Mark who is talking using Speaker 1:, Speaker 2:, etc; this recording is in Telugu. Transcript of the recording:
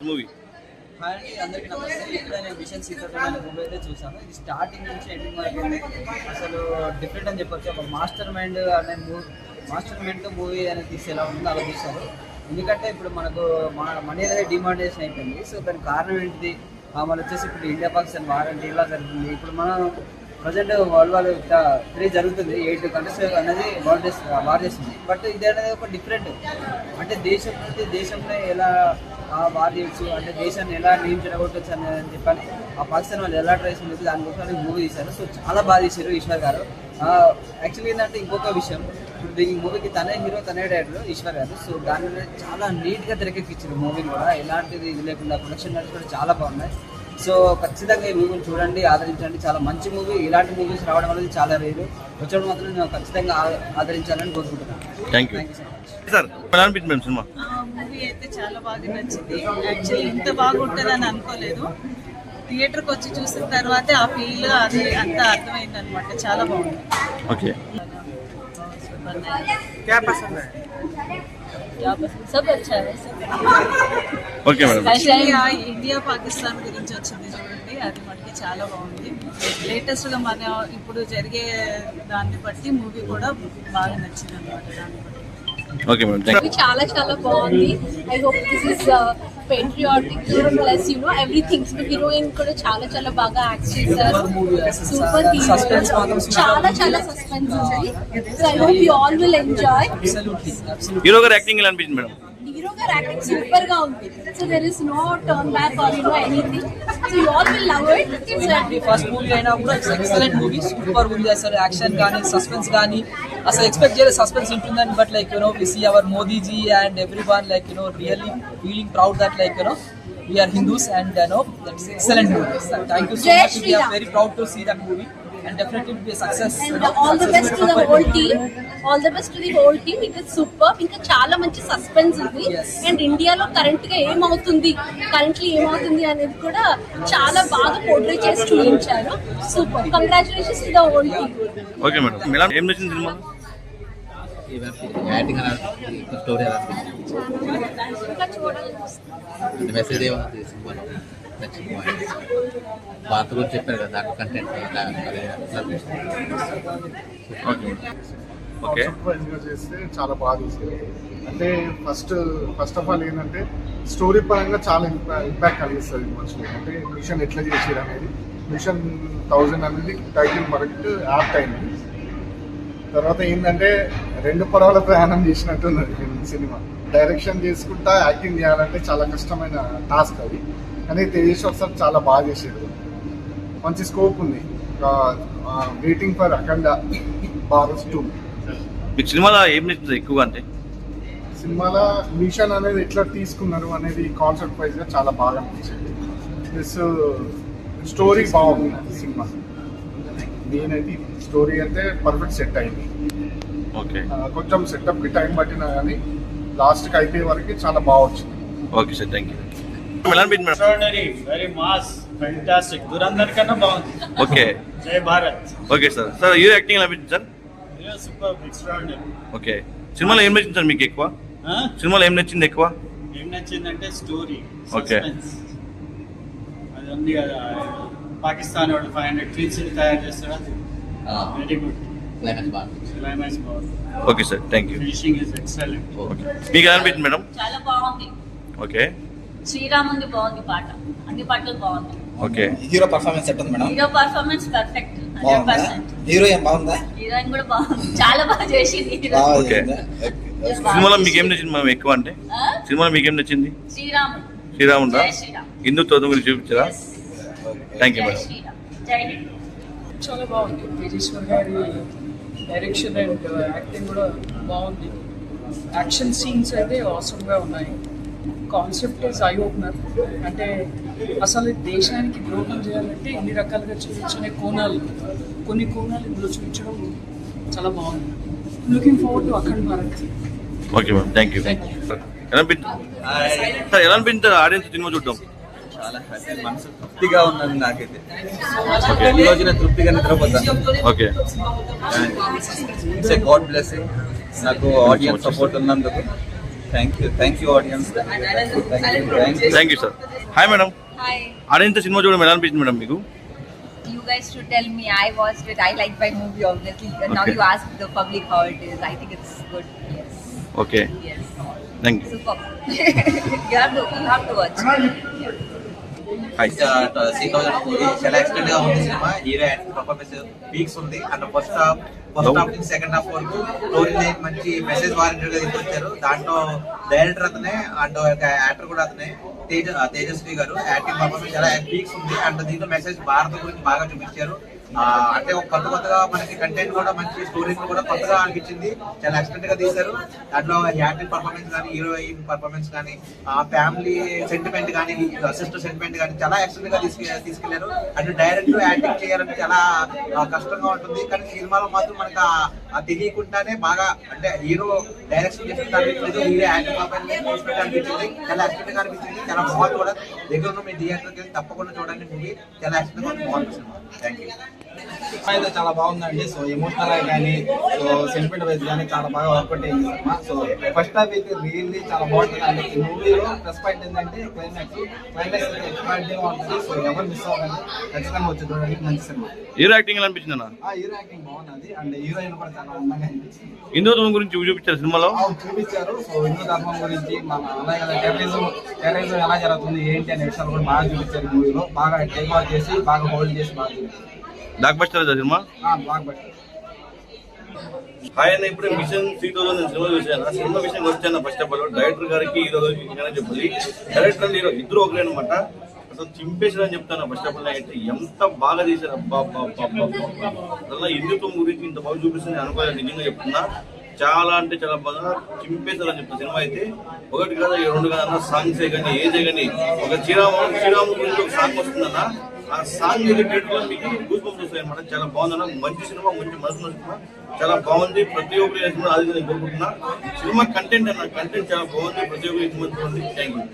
Speaker 1: మూవీ?
Speaker 2: హాయ్ అందరికీ నమస్తే. ఇప్పుడు నేను మిషన్ సీతారాం అనే మూవీ అయితే చూసాను. ఇది స్టార్టింగ్ నుంచి ఎండింగ్ వరకు అయితే అసలు డిఫరెంట్ అని చెప్పొచ్చు. ఒక మాస్టర్ మైండ్తో మూవీ అనేది తీసి ఎలా ఉంటుందో అలా తీశారు. ఎందుకంటే ఇప్పుడు మనకు మనీ అనేది డిమాండేషన్ అయిపోయింది. సో దానికి కారణం ఏంటిది? మన వచ్చేసి ఇప్పుడు ఇండియా పాకిస్తాన్ వార్ అంటే ఇలా జరుగుతుంది. ఇప్పుడు మనం ప్రజెంట్ వరల్డ్ వార్ 3 జరుగుతుంది. 8 కంట్రీస్ అనేది వార్ చేస్తుంది. బట్ ఇది అనేది ఒక డిఫరెంట్, అంటే దేశం నుంచి దేశంలో ఎలా వార్ చేయొచ్చు, అంటే దేశాన్ని ఎలా నేమ్ చెడగొట్టచ్చు అని చెప్పని ఆ పాకిస్తాన్ వాళ్ళు ఎలా ట్రై చేసి దానికోసం మూవీ తీశారు. సో చాలా బాగా తీశారు ఈశ్వర్ గారు. యాక్చువల్లీ ఏంటంటే ఇంకొక విషయం, ఇప్పుడు ఈ మూవీకి తనే హీరో తనే డైరెక్టర్ ఈశ్వర్ గారు. సో దాని మీద చాలా నీట్గా తెరకెక్కించారు మూవీని కూడా, ఎలాంటిది ఇది లేకుండా ప్రొడక్షన్ కూడా చాలా బాగున్నాయి. సో ఖచ్చితంగా ఈ మూవీని చూడండి, ఆదరించండి. చాలా మంచి మూవీ. ఇలాంటి మూవీస్ రావడం అనేది చాలా రేరు. వచ్చేప్పుడు మాత్రం నేను ఖచ్చితంగా ఆదరించాలని కోరుకుంటున్నాను.
Speaker 1: Thank you sir. ఎలా అనిపించింది సినిమా?
Speaker 3: మూవీ అయితే చాలా బాగా నచ్చింది. యాక్చువల్లీ ఇంత బాగుంటుందని అనుకోలేదు. థియేటర్కి వచ్చి చూసిన తర్వాతే ఆ ఫీల్ అది అంతా అర్థమైంది అనమాట. చాలా బాగుంది.
Speaker 1: Okay. Okay madam.
Speaker 3: India Pakistan గురించి వచ్చింది చూడండి, అది మనకి చాలా బాగుంది. లేటెస్ట్ గా మన ఇప్పుడు జరిగే దాన్ని బట్టి మూవీ కూడా బాగా నచ్చింది అనమాట. దాన్ని బట్టి
Speaker 1: ఓకే మేడం, థాంక్యూ.
Speaker 4: చాలా చాలా బాగుంది. I hope this is patriotic plus everything. So heroine కూడా చాలా చాలా బాగా యాక్ట్ చేశారు. Super hero. చాలా చాలా సస్పెన్స్ ఉంది. So I hope you all will enjoy.
Speaker 1: Hero గారి యాక్టింగ్ ఎలా అనిపించింది మేడం?
Speaker 4: హీరో గారి యాక్టింగ్ సూపర్ గా ఉంది. So there is no turn back or anything. So you all will love it.
Speaker 2: First movie అయినా కూడా ఎక్సలెంట్ మూవీ, సూపర్ మూవీ. అసలు యాక్షన్ కానీ సస్పెన్స్ కానీ అసలు ఎక్స్పెక్ట్ చేయలేదు సస్పెన్స్ ఉంటుందని. But like we see our Modiji and everyone like really feeling proud that like we are Hindus and that's excellent movie. So, thank you so much. We are very proud to see that movie and definitely it will be a success.
Speaker 4: And all the best to the whole team. All the best to the whole team. It is super. ఇంకా చాలా మంచి సస్పెన్స్ ఉంది. అండ్ ఇండియాలో కరెంట్లీ ఏమవుతుంది అనేది కూడా చాలా బాగా పోర్ట్రే చేసి చూపించారు. Super. Congratulations to the whole team.
Speaker 1: Okay madam. Madam ఏం నచ్చింది సినిమా?
Speaker 5: యాక్టింగ్ స్టోరీ మెసేజ్ ఏమవుతుంది సినిమాలో నచ్చింది. పాత గురించి చెప్పారు కదా, దాంట్లో కంటెంట్
Speaker 6: చేస్తే చాలా బాగా తీసారు. అంటే ఫస్ట్ ఆఫ్ ఆల్ ఏంటంటే స్టోరీ పరంగా చాలా ఇంపాక్ట్ కలిగిస్తుంది మనుషులు. అంటే మిషన్ ఎట్లా చేసారు అనేది, మిషన్ 1000 అనేది టైటిల్ మనకి యాప్ట్ అయింది. తర్వాత ఏంటంటే 2 పడవల ప్రయాణం చేసినట్టున్నది సినిమా. డైరెక్షన్ చేసుకుంటా యాక్టింగ్ చేయాలంటే చాలా కష్టమైన టాస్క్ అది. కానీ తేజేశ్వర్ సార్ చాలా బాగా చేశారు. మంచి స్కోప్ ఉంది. వెయిటింగ్ ఫర్ అఖండ భారత్ 2.
Speaker 1: మీకు సినిమాలో ఏం నచ్చింది ఎక్కువగా? అంటే
Speaker 6: సినిమాలో మిషన్ అనేది ఎట్లా తీసుకున్నారు అనేది కాన్సెప్ట్ వైజ్గా చాలా బాగా అనిపించింది. ప్లస్ స్టోరీ బాగుంది సినిమా. నేనైతే స్టోరీ అయితే పర్ఫెక్ట్ సెట్ అయింది.
Speaker 1: ఓకే.
Speaker 6: కొంచెం సెటప్కి టైం పట్టినా కానీ లాస్ట్కి అయిపోయే వరకు చాలా బాగా వచ్చింది.
Speaker 1: Okay sir, thank you.
Speaker 7: Very mass, fantastic. Dhurandhar కన్నా బాగుంది.
Speaker 1: ఓకే.
Speaker 7: జై Bharat.
Speaker 1: Okay sir. Sir hero acting ఎలా అనిపించింది సార్?
Speaker 7: Super, extraordinary.
Speaker 1: ఓకే. సినిమాలో ఏం నచ్చింది సార్ మీకు ఎక్కువ? సినిమాలో ఏం నచ్చింది ఎక్కువ?
Speaker 7: ఏం నచ్చిందంటే స్టోరీ,
Speaker 1: ఓకే.
Speaker 7: అది ఉంది కదా, పాకిస్తాన్ వాడు 500 ట్వీన్స్ తయారు చేస్తాడు. Very good. క్లైమాక్స్ బాగుంది.
Speaker 1: Okay sir, thank you.
Speaker 7: Finishing is excellent.
Speaker 1: మీకు ఎలా అనిపించింది మేడం?
Speaker 8: చాలా బాగుంది.
Speaker 1: ఓకే.
Speaker 8: శ్రీరాముంది బాగుంది పాట, అన్ని పాటలు బాగుంది.
Speaker 1: ఓకే.
Speaker 5: హీరో పర్ఫార్మెన్స్ ఎట్టుంది madam?
Speaker 8: Hero performance perfect, 100%.
Speaker 5: Heroine బాగుందా?
Speaker 8: హీరోయిన్ కూడా బాగుంది, చాలా బాగా చేసింది.
Speaker 1: ఓకే. సినిమాలో మీకు ఏం నచ్చింది మనం ఎక్కువ? అంటే సినిమాలో మీకు ఏం నచ్చింది? శ్రీరాముడా? హిందుత్వం గురించి చూపించారా? Thank you madam.
Speaker 8: జై హింద్.
Speaker 9: చాలా బాగుంది. తేజేశ్వర్ గారి డైరెక్షన్ అండ్ యాక్టింగ్ కూడా బాగుంది. యాక్షన్ సీన్స్ అయితే అవసరంగా ఉన్నాయి. Concept is eye opener. అంటే అసలు దేశానికి ద్రోహం చేయాలంటే ఇన్ని రకాలుగా చూపించిన కొన్ని కోణాలు ఇందులో చూపించడం చాలా బాగుంది. Looking forward to Akhand Bharat.
Speaker 1: Okay ma'am, thank you. ఎలా అనిపించింది ఆడియన్స్ సినిమా చూడడం?
Speaker 2: చాలా హ్యాపీ, మనసు తృప్తిగా ఉన్నది నాకైతే. ఈ రోజున తృప్తిగా నిద్రపోతాను.
Speaker 1: Okay.
Speaker 2: It's a god blessing నాకు ఆడియన్స్ సపోర్ట్ ఉన్నందుకు. Thank you audience.
Speaker 1: Thank you sir. Hi madam.
Speaker 10: Hi.
Speaker 1: Audience cinema చూడడం ఎలా అనిపించింది మేడం మీకు?
Speaker 10: You guys should tell me. I watched it. I liked my movie, obviously. Now
Speaker 1: Okay.
Speaker 10: you ask the public how it is. I think it's good. Yes.
Speaker 1: Okay,
Speaker 10: Yes.
Speaker 1: Thank you.
Speaker 10: Super. you have to watch.
Speaker 1: Hi.
Speaker 5: 3000 movie చాలా ఎక్సలెంట్ గా ఉంది సినిమా. హీరో పర్ఫార్మెన్స్ పీక్స్ ఉంది. అండ్ ఫస్ట్ హాఫ్ నుంచి సెకండ్ హాఫ్ వరకు స్టోరీ లైన్ మంచి మెసేజ్ వారెంటెడ్ గా తీసుకొచ్చారు. దాంట్లో డైరెక్టర్ అతనే అండ్ యాక్టర్ కూడా అతనే, తేజస్వి గారు. యాక్టింగ్ పర్ఫార్మెన్స్ చాలా పీక్స్ ఉంది. అండ్ దీంట్లో మెసేజ్ భారత గురించి బాగా చూపించారు. అంటే ఒక కొత్తగా మనకి కంటెంట్ కూడా మంచి స్టోరీ కూడా కొత్తగా అనిపించింది. చాలా ఎక్సలెంట్ గా తీశారు. దాంట్లో యాక్టింగ్ పర్ఫార్మెన్స్ కానీ, హీరోయిన్ పర్ఫార్మెన్స్ కానీ, ఫ్యామిలీ సెంటిమెంట్ కానీ, సిస్టర్ సెంటిమెంట్ కానీ చాలా ఎక్సలెంట్ గా తీసుకెళ్లారు. అంటే డైరెక్ట్ యాక్టింగ్ చేయాలంటే చాలా కష్టంగా ఉంటుంది. కానీ సినిమాలో మాత్రం మనకు తెలియకుండానే బాగా అంటే హీరో డైరెక్షన్ చేసినట్టు అనిపించలేదు, హీరో యాక్టింగ్ పర్ఫార్మెన్స్ చేసినట్టు అనిపించింది. చాలా ఎక్సలెంట్ గా అనిపించింది. చాలా బాగుంది కూడా. దగ్గర ఉన్న మీ థియేటర్కి వెళ్ళి తప్పకుండా చూడండి మూవీ. చాలా ఎక్సలెంట్ గా బాగుంది సినిమా. Thank you.
Speaker 2: అయితే చాలా బాగుందండి. సో ఎమోషనల్ గా కానీ, సో సెంటిమెంట్ వైజ్ కానీ చాలా బాగా వర్కౌట్ అయింది సినిమా. సో ఫస్ట్ హాఫ్ అయితే రియల్లీ చాలా బాగుంటుంది అండి. ఈ మూవీలో ప్లస్ పాయింట్ ఏంటంటే క్లైమాక్స్ ఎక్స్ట్రాడినరీగా ఉంటుంది. సో ఎవరు మిస్ అవ్వకండి, ఖచ్చితంగా వచ్చి చూడండి. మంచి సినిమా.
Speaker 1: హీరో యాక్టింగ్ ఎలా అనిపించింది అన్న?
Speaker 2: హీరో యాక్టింగ్ బాగున్నది. అండ్ హీరోయిన్ కూడా చాలా అందంగా అనిపించింది.
Speaker 1: హిందూ గురించి చూపించారు సినిమాలో.
Speaker 2: చూపించారు. సో హిందూ ధర్మం గురించి, మన అలాగే టెర్రరిజం ఎలా జరుగుతుంది ఏంటి అనే విషయాలు కూడా బాగా చూపించారు మూవీలో. బాగా టేక్ అవుట్ చేసి, బాగా హోల్డ్ చేసి బాగా చూపించారు.
Speaker 1: Block buster cinema.
Speaker 2: Block buster.
Speaker 1: Hi అన్న, ఇప్పుడు మిషన్ 3000 నేను సినిమా చూసాను. సినిమా విషయం వచ్చాను. ఫస్ట్ ఆఫ్ ఆల్ డైరెక్టర్ గారికి హీరో గారికి చెప్పాలి. డైరెక్టర్ అండ్ హీరో ఇద్దరు ఒకరే అనమాట. అసలు చింపేసారని చెప్తాను. ఫస్ట్ ఆఫ్ ఆల్ అయితే ఎంత బాగా తీశారు. అసలు హిందుత్వం గురించి ఇంత బాగా చూపిస్తుంది అనుకోలేదు. నిజంగా చెప్తున్నా, చాలా అంటే చాలా బాగా చింపేశారని చెప్తాను. సినిమా అయితే ఒకటి కాదు, రెండు కాదన్న, సాంగ్సే కానీ ఏదే కానీ ఒక శ్రీరాముడు గురించి ఒక సాంగ్ వస్తుందన్న. ఆ సాంగ్ రిలేటెడ్ లో మీకు గూస్ బంప్స్ వస్తాయి అనమాట. చాలా బాగుందన్న. మంచి సినిమా, మంచి మనసు సినిమా, చాలా బాగుంది. ప్రతి ఒక్కరు సినిమా అది నేను కోరుకుంటున్నా. సినిమా కంటెంట్ అన్న, కంటెంట్ చాలా బాగుంది. ప్రతి ఒక్కరు సినిమా చూడండి. Thank you.